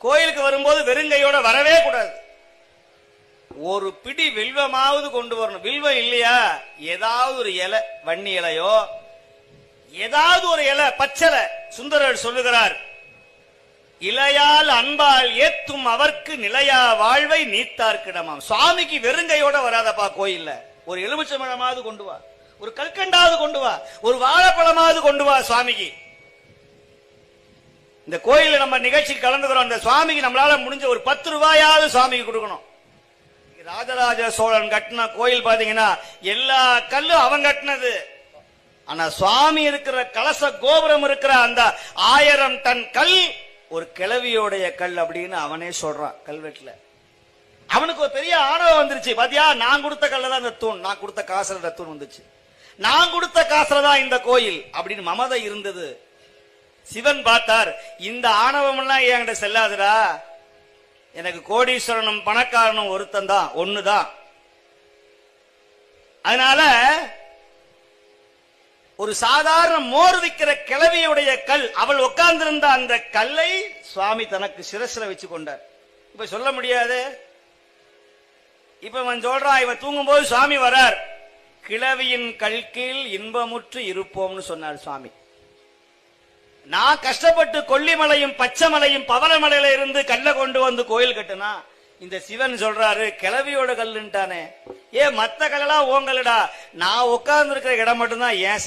கோயிலுக்கு வரும்போது வெறுங்கையோட வரவே கூடாது. ஒரு பிடி வில்வமாவது கொண்டு வரணும். வில்வம் இல்லையா, ஏதாவது ஒரு இலை, வன்னி இலையோ ஏதாவது ஒரு இலை, பச்சலை. சுந்தரர் சொல்லுகிறார், இலையால் அன்பால் ஏத்தும் அவர்க்கு நிலையா வாழ்வை நீத்தார்க்கிடமாம். சுவாமிக்கு வெறுங்கையோட வராதப்பா கோயில்ல. ஒரு எலுமிச்சம்பழமாவது கொண்டு வா, ஒரு கல்கண்டாவது கொண்டு வா, ஒரு வாழைப்பழமாவது கொண்டு வா சுவாமிக்கு. இந்த கோயில நம்ம நிகழ்ச்சிக்கு கலந்துக்கிறோம். அந்த சுவாமிக்கு நம்மளால முடிஞ்ச ஒரு 10 ரூபாயாவது சுவாமிக்கு கொடுக்கணும். ராஜராஜ சோழன் கட்டின கோயில் பாத்தீங்கன்னா எல்லா கல்லும் அவன் கட்டினது. ஆனா சுவாமி இருக்கிற கலச கோபுரம் இருக்கிற அந்த 1000 டன் கல் ஒரு கிழவியோடைய கல் அப்படின்னு அவனே சொல்றான் கல்வெட்டுல. அவனுக்கு ஒரு பெரிய ஆணவம் வந்துருச்சு. பாத்தியா, நான் கொடுத்த கல்ல தான் இந்த தூண், நான் கொடுத்த காசுல இந்த தூண் வந்துச்சு, நான் கொடுத்த காசுல தான் இந்த கோயில் அப்படின்னு மமதை இருந்தது. சிவன் பார்த்தார், இந்த ஆணவம் எல்லாம் என்கிட்ட செல்லாதுடா, எனக்கு கோடீஸ்வரனும் பணக்காரனும் ஒருத்தன் தான், ஒண்ணுதான். அதனால ஒரு சாதாரண மோர் விற்கிற கிழவியுடைய கல், அவள் உட்கார்ந்திருந்த அந்த கல்லை சுவாமி தனக்கு சிரசில வச்சு கொண்டார். இப்ப சொல்ல முடியாது. இப்ப இவன் சொல்றான், இவன் தூங்கும் போது சுவாமி வரார், கிழவியின் கல்கீழ் இன்பமுற்று இருப்போம்னு சொன்னார் சுவாமி. நான் கஷ்டப்பட்டு கொல்லிமலையும் பச்சைமலையும் பவளமலையில இருந்து கல்ல கொண்டு வந்து கோயில் கட்டுனா, இந்த சிவன் சொல்றாரு கிழவியோட கல்லுன்ட்டானே, ஏ மத்த கல்லா ஓங்கலடா, நான் உட்கார்ந்து இருக்கிற இடம் மட்டும்தான் ஏன்